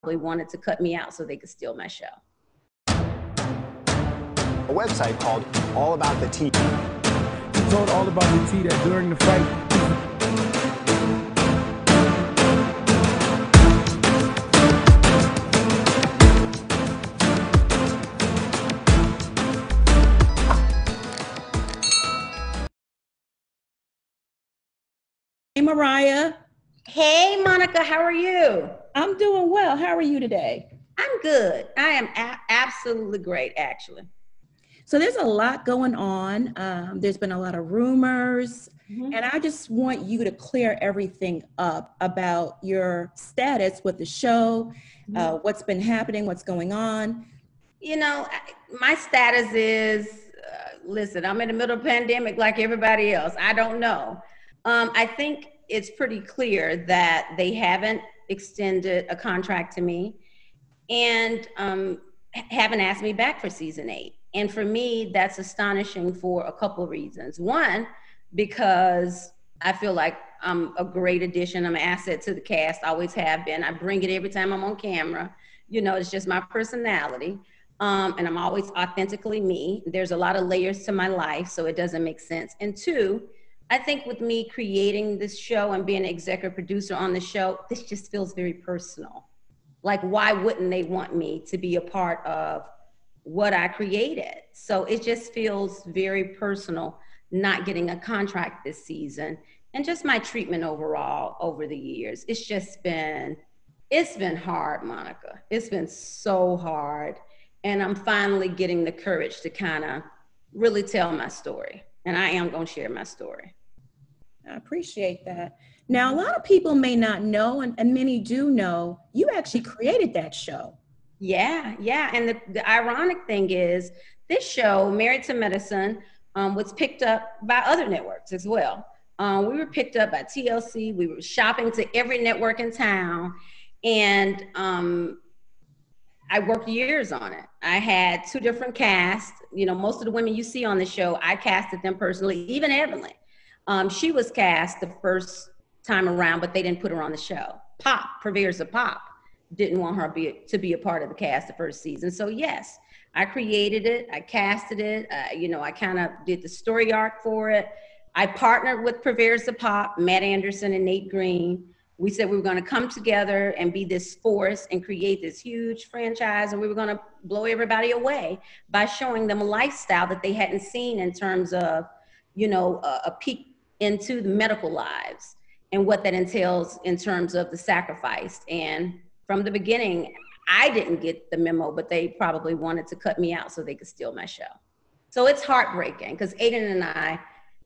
wanted to cut me out so they could steal my show. A website called All About the Tea. He told All About the Tea that during the fight, Hey, Mariah. Hey, Monica, how are you? I'm doing well. How are you today? I'm good. I am absolutely great, actually. So there's a lot going on. There's been a lot of rumors, and I just want you to clear everything up about your status with the show, what's been happening, what's going on. You know, my status is, listen, I'm in the middle of a pandemic like everybody else. I don't know. I think it's pretty clear that they haven't extended a contract to me and haven't asked me back for season 8. And for me, that's astonishing for a couple of reasons. One, because I feel like I'm a great addition. I'm an asset to the cast, always have been. I bring it every time I'm on camera. You know, it's just my personality. And I'm always authentically me. There's a lot of layers to my life, so it doesn't make sense. And two, I think with me creating this show and being an executive producer on the show, this just feels very personal. Like, why wouldn't they want me to be a part of what I created? So it just feels very personal, not getting a contract this season, and just my treatment overall over the years. It's been hard, Monica. It's been so hard. And I'm finally getting the courage to kind of really tell my story. And I am going to share my story. I appreciate that. Now, a lot of people may not know, and many do know, you actually created that show. Yeah. And the ironic thing is, this show, MarriedToMedicine, was picked up by other networks as well. We were picked up by TLC. We were shopping to every network in town. And I worked years on it. I had 2 different casts. You know, most of the women you see on the show, I casted them personally, even Evelyn. She was cast the first time around, but they didn't put her on the show. Purveyors of Pop didn't want her to be a part of the cast the first season. So yes, I created it, I casted it, I kind of did the story arc for it. I partnered with Purveyors of Pop, Matt Anderson and Nate Green. We said we were gonna come together and be this force and create this huge franchise, and we were gonna blow everybody away by showing them a lifestyle that they hadn't seen in terms of, a peek into the medical lives and what that entails in terms of the sacrifice. And from the beginning, I didn't get the memo, but they probably wanted to cut me out so they could steal my show. So it's heartbreaking because Aiden and I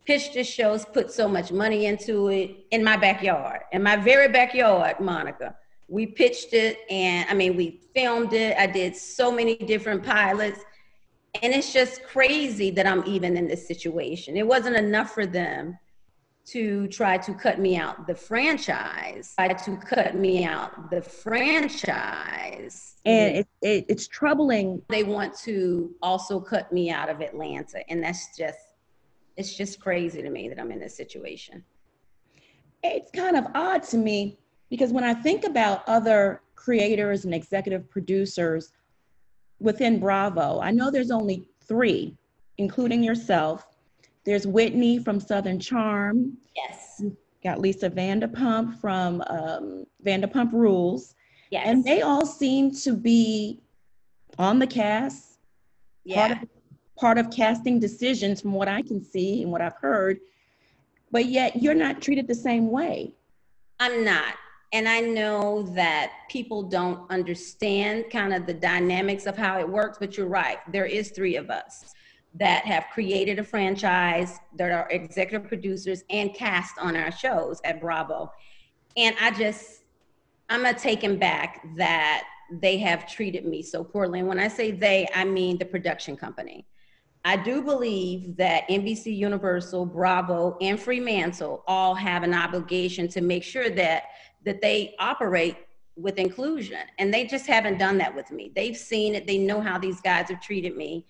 pitched this show, put so much money into it in my backyard, in my very backyard, Monica. We pitched it and we filmed it. I did so many different pilots. And it's just crazy that I'm even in this situation. It wasn't enough for them to try to cut me out the franchise, And it's troubling. They want to also cut me out of Atlanta. And it's just crazy to me that I'm in this situation. It's kind of odd to me because when I think about other creators and executive producers within Bravo, I know there's only 3, including yourself. There's Whitney from Southern Charm. Yes. Got Lisa Vanderpump from Vanderpump Rules. Yes. And they all seem to be on the cast. Yeah. Part of casting decisions from what I can see and what I've heard. But yet you're not treated the same way. I'm not. And I know that people don't understand kind of the dynamics of how it works, but you're right. There is 3 of us that have created a franchise, that are executive producers and cast on our shows at Bravo. And I'm not taken back that they have treated me so poorly. And when I say they, I mean the production company. I do believe that NBC Universal, Bravo, and Fremantle all have an obligation to make sure that they operate with inclusion. And they just haven't done that with me. They've seen it. They know how these guys have treated me.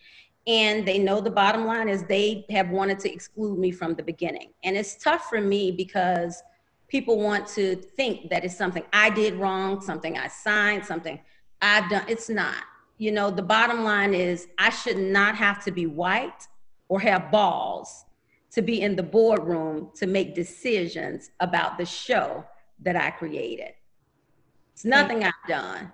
And they know the bottom line is they have wanted to exclude me from the beginning. And it's tough for me because people want to think that it's something I did wrong, something I signed, something I've done. It's not. You know, the bottom line is I should not have to be white or have balls to be in the boardroom to make decisions about the show that I created. It's nothing I've done.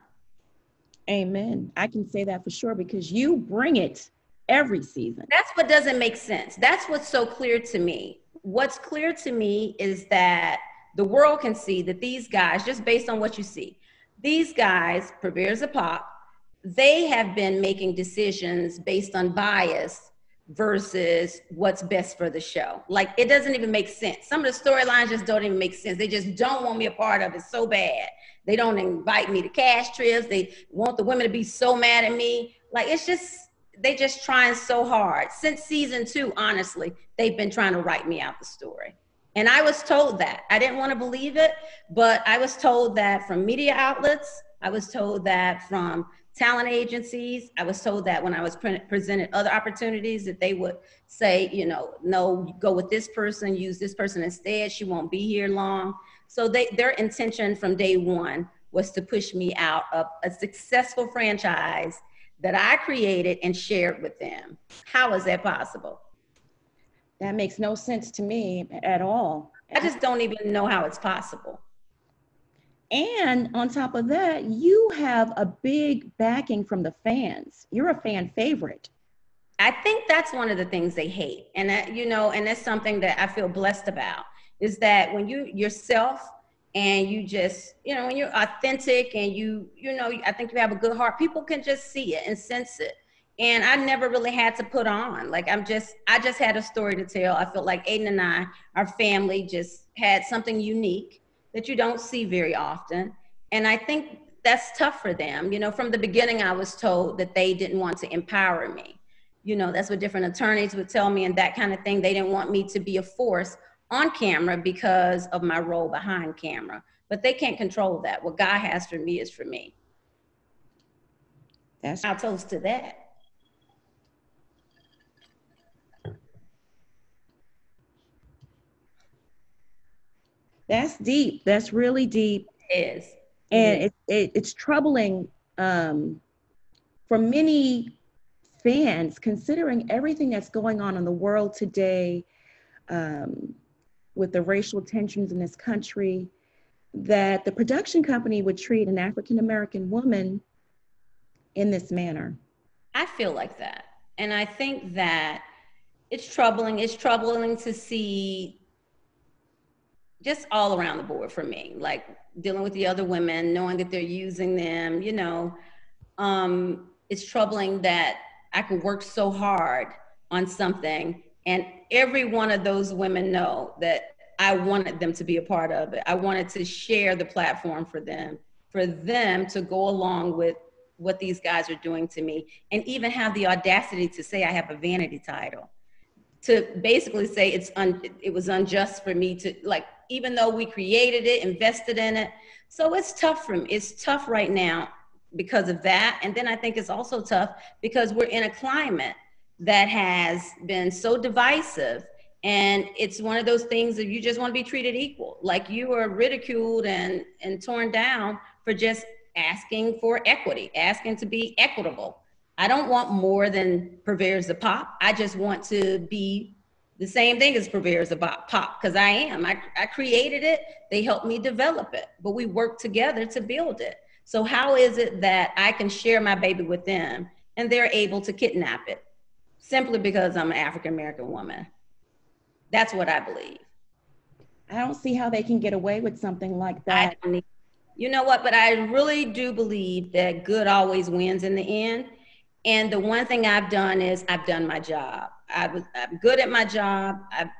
Amen. I can say that for sure because you bring it every season. That's what doesn't make sense. That's what's so clear to me. What's clear to me is that the world can see that these guys, just based on what you see, these guys, Purveyor Zapop, they have been making decisions based on bias versus what's best for the show. Like, it doesn't even make sense. Some of the storylines just don't even make sense. They just don't want me a part of it so bad. They don't invite me to cash trips. They want the women to be so mad at me. Like, it's just, they just trying so hard. Since season 2, honestly, they've been trying to write me out the story. And I was told that. I didn't want to believe it, but I was told that from media outlets. I was told that from talent agencies. I was told that when I was presented other opportunities that they would say, you know, no, go with this person, use this person instead. She won't be here long. So their intention from day one was to push me out of a successful franchise that I created and shared with them. How is that possible? That makes no sense to me at all. I just don't even know how it's possible. And on top of that, you have a big backing from the fans. You're a fan favorite. I think that's one of the things they hate. And that, you know, and that's something that I feel blessed about, is that when you yourself and you just, you know, when you're authentic and you know, I think you have a good heart, people can just see it and sense it. And I never really had to put on, like, I just had a story to tell. I felt like Aiden and I, our family just had something unique that you don't see very often. And I think that's tough for them. You know, from the beginning, I was told that they didn't want to empower me. You know, that's what different attorneys would tell me and that kind of thing. They didn't want me to be a force on camera because of my role behind camera. But they can't control that. What God has for me is for me. I'll toast to that. That's deep. That's really deep. It is. And it's troubling for many fans, considering everything that's going on in the world today with the racial tensions in this country, that the production company would treat an African-American woman in this manner. I feel like that. And I think that it's troubling. It's troubling to see just all around the board for me, like dealing with the other women, knowing that they're using them, you know. It's troubling that I could work so hard on something and every one of those women know that I wanted them to be a part of it. I wanted to share the platform for them to go along with what these guys are doing to me, and even have the audacity to say I have a vanity title, to basically say it was unjust for me to, like, even though we created it, invested in it. So it's tough for me. It's tough right now because of that. And then I think it's also tough because we're in a climate that has been so divisive. And it's one of those things that you just want to be treated equal. Like, you are ridiculed and torn down for just asking for equity, asking to be equitable. I don't want more than Purveyor Zapop. I just want to be the same thing as Purveyor Zapop, because I am. I created it. They helped me develop it, but we worked together to build it. So how is it that I can share my baby with them and they're able to kidnap it simply because I'm an African-American woman? That's what I believe. I don't see how they can get away with something like that. You know what? But I really do believe that good always wins in the end. And the one thing I've done is I've done my job. I'm good at my job. I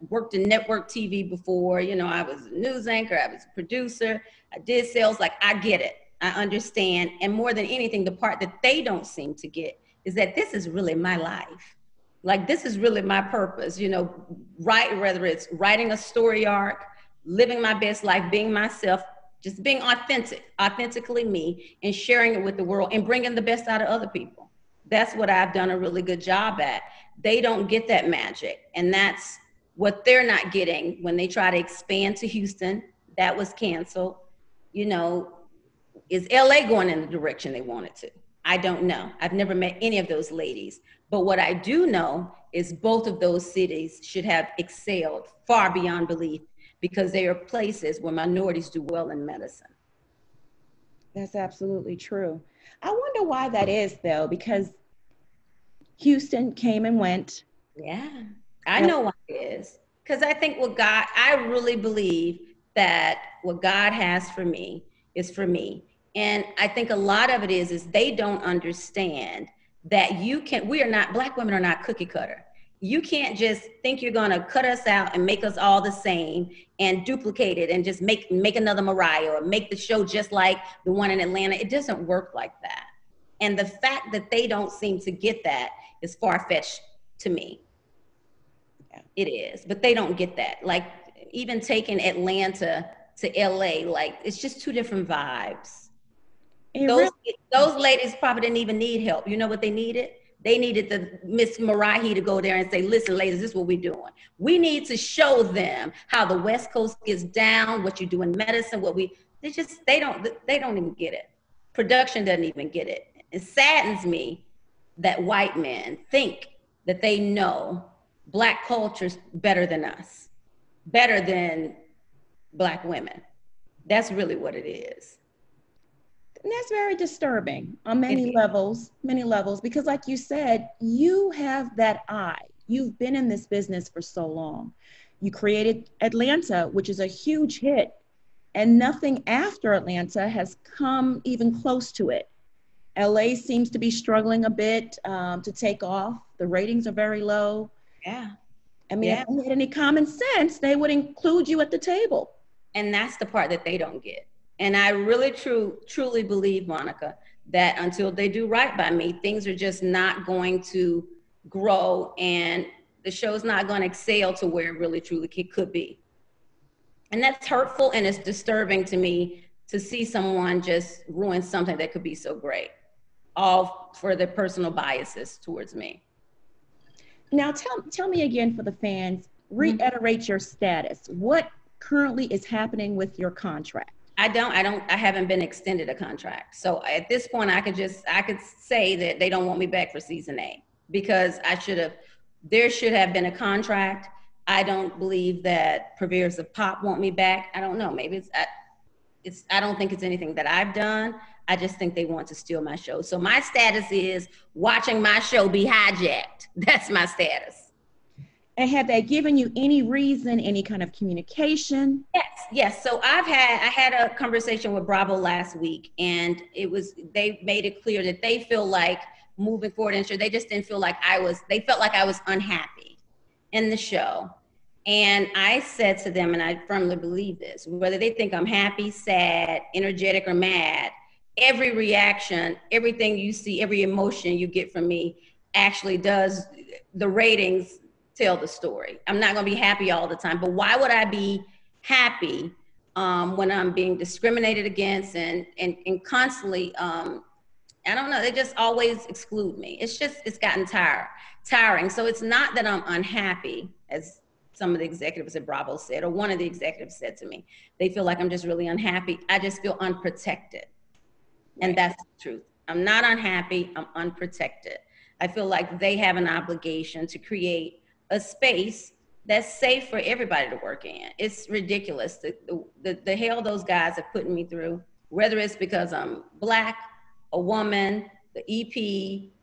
worked in network TV before. You know, I was a news anchor. I was a producer. I did sales. Like, I get it. I understand. And more than anything, the part that they don't seem to get is that this is really my life. Like, this is really my purpose. You know, whether it's writing a story arc, living my best life, being myself, just being authentically me, and sharing it with the world and bringing the best out of other people. That's what I've done a really good job at. They don't get that magic. And that's what they're not getting when they try to expand to Houston, that was canceled. You know, is LA going in the direction they wanted to? I don't know. I've never met any of those ladies. But what I do know is both of those cities should have excelled far beyond belief, because they are places where minorities do well in medicine. That's absolutely true. I wonder why that is, though, because Houston came and went. Yeah, I know why it is. Because I think I really believe that what God has for me is for me. And I think a lot of it is they don't understand that Black women are not cookie cutter. You can't just think you're gonna cut us out and make us all the same and duplicate it and just make another Mariah or make the show just like the one in Atlanta. It doesn't work like that. And the fact that they don't seem to get that is far-fetched to me. Yeah. It is, but they don't get that. Like even taking Atlanta to LA, like it's just two different vibes. Those ladies probably didn't even need help. You know what they needed? They needed the Miss Mariah Huq to go there and say, listen, ladies, this is what we're doing. We need to show them how the West Coast gets down, what you do in medicine, they don't even get it. Production doesn't even get it. It saddens me that white men think that they know Black culture's better than us, better than Black women. That's really what it is. And that's very disturbing on many levels, because like you said, you have that eye. You've been in this business for so long. You created Atlanta, which is a huge hit, and nothing after Atlanta has come even close to it. LA seems to be struggling a bit to take off. The ratings are very low. Yeah. I mean, if they had any common sense, they would include you at the table. And that's the part that they don't get. And I really truly believe, Monica, that until they do right by me, things are just not going to grow and the show's not going to excel to where it really truly could be. And that's hurtful, and it's disturbing to me to see someone just ruin something that could be so great, all for their personal biases towards me. Now tell me again for the fans, reiterate your status. What currently is happening with your contract? I haven't been extended a contract. So at this point, I could say that they don't want me back for season 8 because there should have been a contract. I don't believe that Purveyors of Pop want me back. I don't know, maybe I don't think it's anything that I've done. I just think they want to steal my show. So my status is watching my show be hijacked. That's my status. And have they given you any reason, any kind of communication? Yes. So I had a conversation with Bravo last week, and they made it clear that they feel like moving forward, and they just didn't feel like they felt like I was unhappy in the show. And I said to them, and I firmly believe this, whether they think I'm happy, sad, energetic, or mad, every reaction, everything you see, every emotion you get from me actually does the ratings tell the story. I'm not going to be happy all the time, but why would I be happy when I'm being discriminated against and constantly, I don't know, they just always exclude me. It's gotten tiring. So it's not that I'm unhappy, as some of the executives at Bravo said, or one of the executives said to me. They feel like I'm just really unhappy. I just feel unprotected. And that's the truth. I'm not unhappy, I'm unprotected. I feel like they have an obligation to create a space that's safe for everybody to work in. It's ridiculous, the hell those guys have put me through, whether it's because I'm Black, a woman, the EP,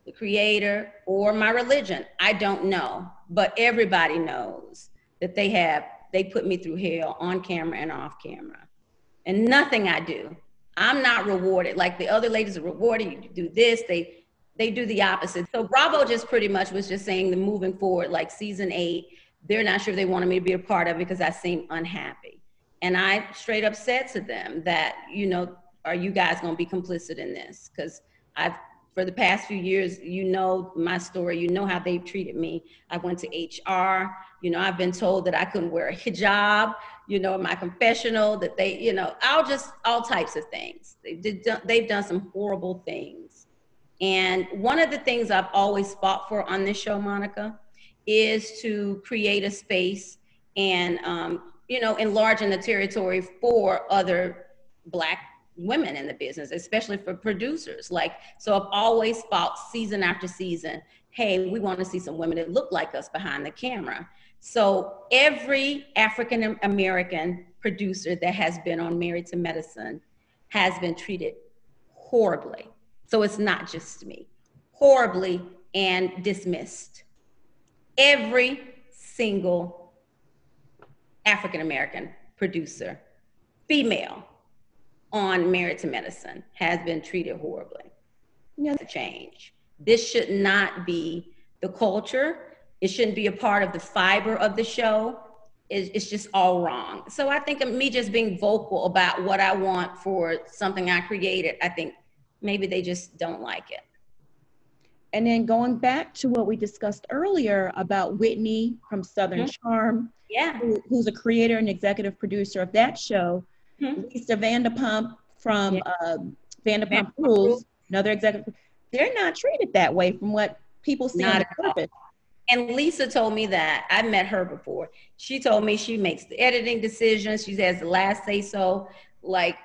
the creator, or my religion. I don't know, but everybody knows that they put me through hell on camera and off camera. And nothing I do, I'm not rewarded. Like the other ladies are rewarded, you do this, they do the opposite. So Bravo just pretty much was just saying that moving forward, like season 8, they're not sure they wanted me to be a part of it because I seem unhappy. And I straight up said to them that, are you guys gonna be complicit in this? Because for the past few years, my story, how they've treated me. I went to HR, I've been told that I couldn't wear a hijab, my confessional, that they, all types of things. They've done some horrible things. And one of the things I've always fought for on this show, Monica, is to create a space and you know, enlarging the territory for other Black women in the business, especially for producers. Like, so I've always fought season after season, hey, we want to see some women that look like us behind the camera. So every African American producer that has been on Married to Medicine has been treated horribly. So it's not just me, horribly and dismissed. Every single African American producer, female, on Married to Medicine has been treated horribly. Yeah. To change. This should not be the culture. It shouldn't be a part of the fiber of the show. It's just all wrong. So I think of me just being vocal about what I want for something I created, I think maybe they just don't like it. And then going back to what we discussed earlier about Whitney from Southern Charm, Yeah. who's a creator and executive producer of that show, Lisa Vanderpump from Vanderpump Rules, another executive, they're not treated that way from what people see on the surface. And Lisa told me that. I met her before. She told me she makes the editing decisions. She has the last say so. Like,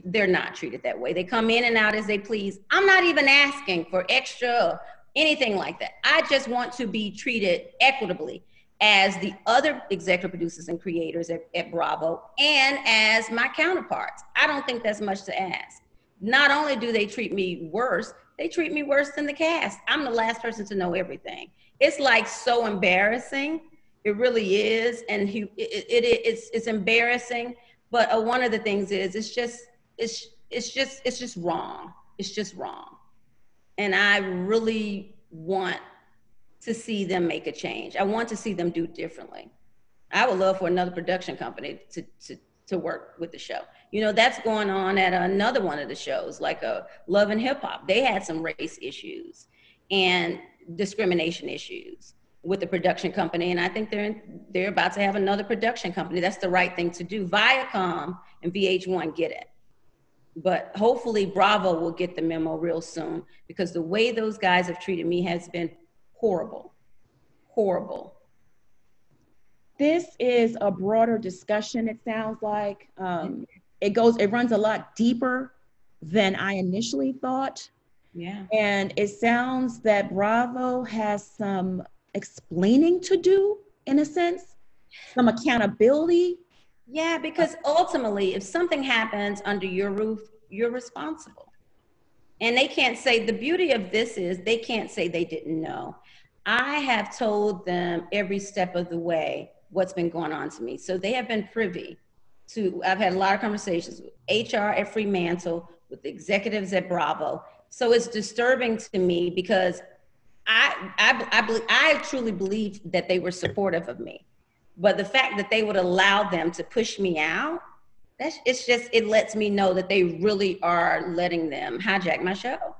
they're not treated that way. They come in and out as they please. I'm not even asking for extra or anything like that. I just want to be treated equitably as the other executive producers and creators at Bravo and as my counterparts. I don't think that's much to ask. Not only do they treat me worse, they treat me worse than the cast. I'm the last person to know everything. It's like so embarrassing. It really is. And it's embarrassing. But one of the things is, it's just wrong. It's just wrong. And I really want to see them make a change. I want to see them do differently. I would love for another production company to work with the show. You know, that's going on at another one of the shows, like Love and Hip Hop. They had some race issues and discrimination issues with the production company. And I think they're about to have another production company. That's the right thing to do. Viacom and VH1 get it. But hopefully Bravo will get the memo real soon, because the way those guys have treated me has been horrible, horrible. This is a broader discussion, it sounds like. It runs a lot deeper than I initially thought. Yeah. And it sounds that Bravo has some explaining to do, in a sense, some accountability. Yeah, because ultimately, if something happens under your roof, you're responsible. And they can't say, the beauty of this is they can't say they didn't know. I have told them every step of the way what's been going on to me. So they have been privy to, I've had a lot of conversations with HR at Fremantle, with the executives at Bravo. So it's disturbing to me because I truly believe that they were supportive of me. But the fact that they would allow them to push me out, it lets me know that they really are letting them hijack my show.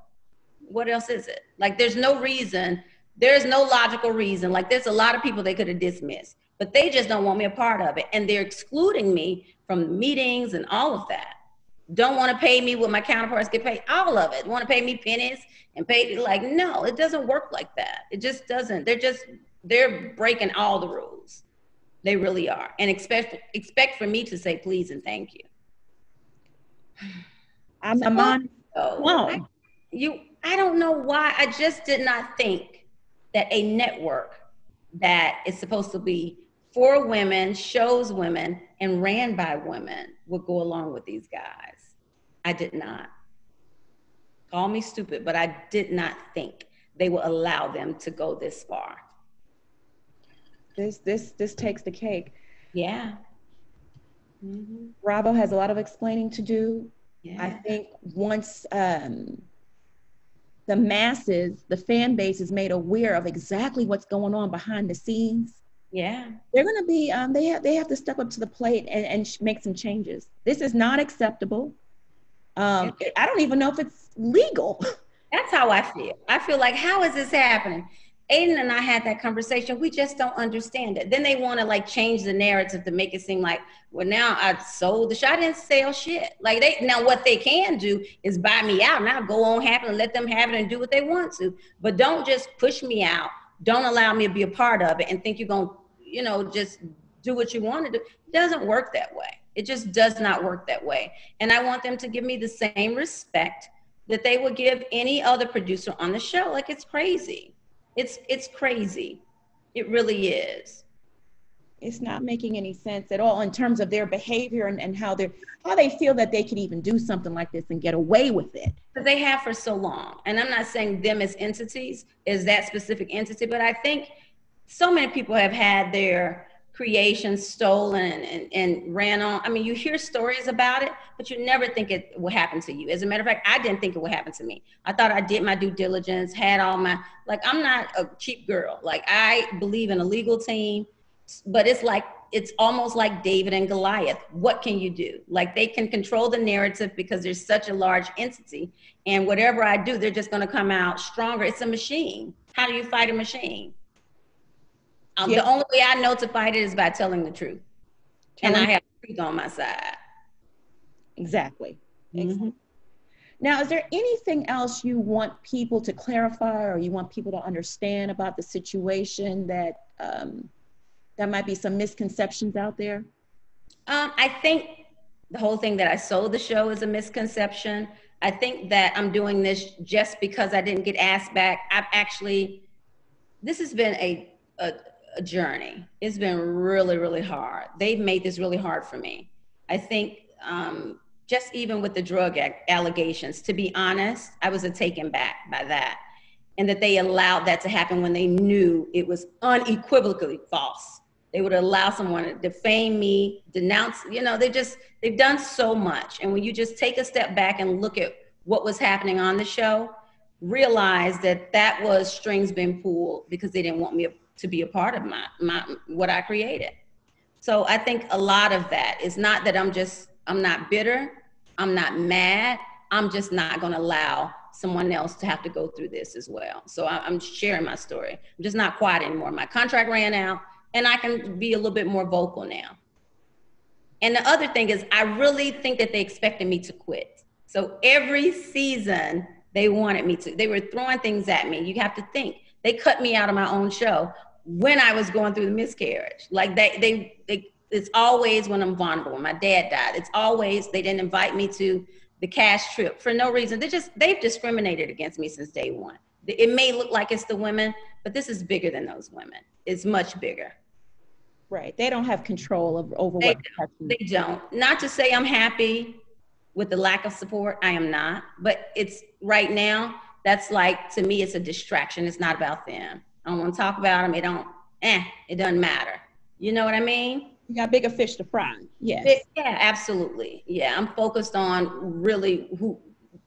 What else is it? Like, there's no logical reason. Like, there's a lot of people they could have dismissed, but they just don't want me a part of it. And they're excluding me from the meetings and all of that. Don't want to pay me what my counterparts get paid, all of it. Want to pay me pennies and pay, like, no, it doesn't work like that. It just doesn't. They're breaking all the rules. They really are. And expect for me to say please and thank you. I'm on. I don't know why. I just did not think that a network that is supposed to be for women, shows women, and ran by women would go along with these guys. I did not. Call me stupid, but I did not think they would allow them to go this far. This takes the cake. Yeah. Bravo has a lot of explaining to do. Yeah. I think once the masses, the fan base is made aware of exactly what's going on behind the scenes, yeah, they're going to be, they have to step up to the plate and make some changes. This is not acceptable. I don't even know if it's legal. That's how I feel. I feel like, how is this happening? Aiden and I had that conversation. We just don't understand it. Then they want to like change the narrative to make it seem like, well, now I sold the show. I didn't sell shit. Like now what they can do is buy me out. Now go on happen and let them have it and do what they want to. But don't just push me out. Don't allow me to be a part of it and think you're going to you know, just do what you want to do. It doesn't work that way. It just does not work that way. And I want them to give me the same respect that they would give any other producer on the show. Like, it's crazy. It's crazy. It really is. It's not making any sense at all in terms of their behavior and how they feel that they could even do something like this and get away with it. But they have for so long. And I'm not saying them as entities, as that specific entity, but I think so many people have had their creations stolen and ran on. I mean, you hear stories about it, but you never think it will happen to you. As a matter of fact, I didn't think it would happen to me. I thought I did my due diligence, had all my, like, I'm not a cheap girl. Like, I believe in a legal team, but it's almost like David and Goliath. What can you do? Like, they can control the narrative because there's such a large entity, and whatever I do, they're just going to come out stronger. It's a machine. How do you fight a machine? The only way I know to fight it is by telling the truth. And I have the truth on my side. Exactly. Now, is there anything else you want people to clarify or you want people to understand about the situation that that might be some misconceptions out there? I think the whole thing that I sold the show is a misconception. I think that I'm doing this just because I didn't get asked back. This has been a journey. It's been really, really hard. They've made this really hard for me. I think just even with the drug allegations, to be honest, I was taken back by that. And that they allowed that to happen when they knew it was unequivocally false. They would allow someone to defame me, denounce, you know, they've done so much. And when you just take a step back and look at what was happening on the show, realize that that was strings being pulled because they didn't want me to be a part of what I created. So I think a lot of that is not that I'm not bitter, I'm not mad, I'm just not gonna allow someone else to have to go through this as well. So I'm sharing my story. I'm just not quiet anymore. My contract ran out and I can be a little bit more vocal now. And the other thing is, I really think that they expected me to quit. So every season they wanted me to, they were throwing things at me. You have to think, they cut me out of my own show when I was going through the miscarriage. Like it's always when I'm vulnerable. When my dad died, it's always, they didn't invite me to the cash trip for no reason. They've discriminated against me since day one. It may look like it's the women, but this is bigger than those women. It's much bigger. Right. They don't have control over what they don't. Not to say I'm happy with the lack of support. I am not. But it's right now, that's like, to me, it's a distraction. It's not about them. I don't want to talk about them. It doesn't matter. You know what I mean? You got bigger fish to fry. Yes. Yeah, absolutely. Yeah, I'm focused on really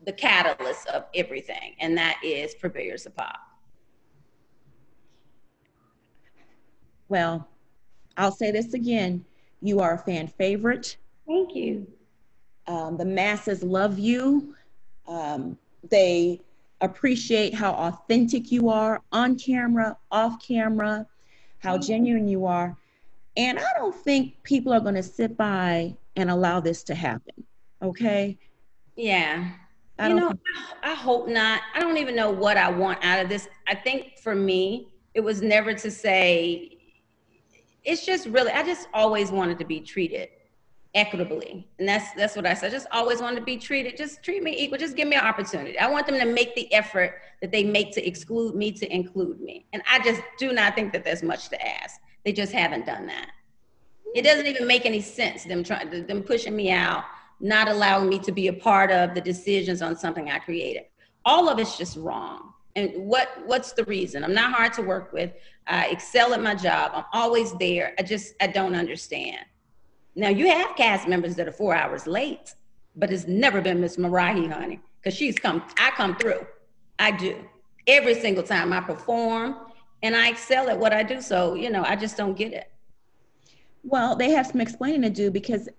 the catalyst of everything, and that is Purveyors of Pop. Well, I'll say this again. You are a fan favorite. Thank you. The masses love you. They appreciate how authentic you are on camera, off camera, how genuine you are. And I don't think people are going to sit by and allow this to happen. Okay? Yeah. I hope not. I don't even know what I want out of this. I think for me, it was never to say, it's just really, I just always wanted to be treated equitably. And that's what I said. I just always wanted to be treated. Just treat me equal. Just give me an opportunity. I want them to make the effort that they make to exclude me, to include me. And I just do not think that there's much to ask. They just haven't done that. It doesn't even make any sense, them pushing me out, not allowing me to be a part of the decisions on something I created. All of it's just wrong. And what's the reason? I'm not hard to work with. I excel at my job. I'm always there. I don't understand. Now, you have cast members that are 4 hours late, but it's never been Miss Mariah, honey, because I come through. I do. Every single time I perform, and I excel at what I do. So, I just don't get it. Well, they have some explaining to do, because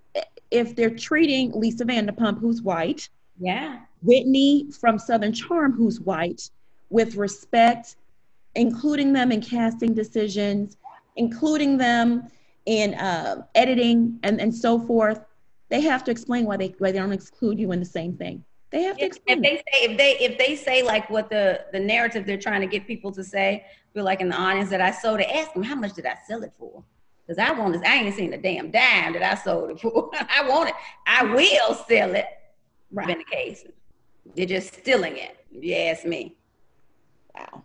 if they're treating Lisa Vanderpump, who's white, yeah, Whitney from Southern Charm, who's white, with respect, including them in casting decisions, including them in editing and so forth, they have to explain why they don't exclude you in the same thing. They have to explain. If they say like what the narrative they're trying to get people to say, feel like in the audience that I sold it, ask them, how much did I sell it for? Because I want this, I ain't seen a damn dime that I sold it for. I want it. I will sell it. Right. Been the case. They're just stealing it, if you ask me. Wow.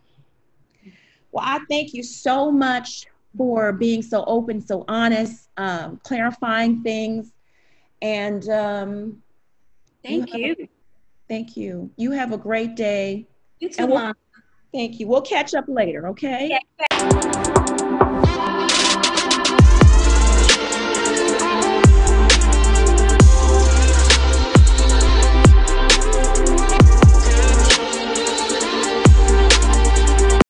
Well, I thank you so much for being so open, so honest, clarifying things. And Thank you. Thank you. You have a great day. You too, Mom. Thank you. We'll catch up later, okay? Yeah.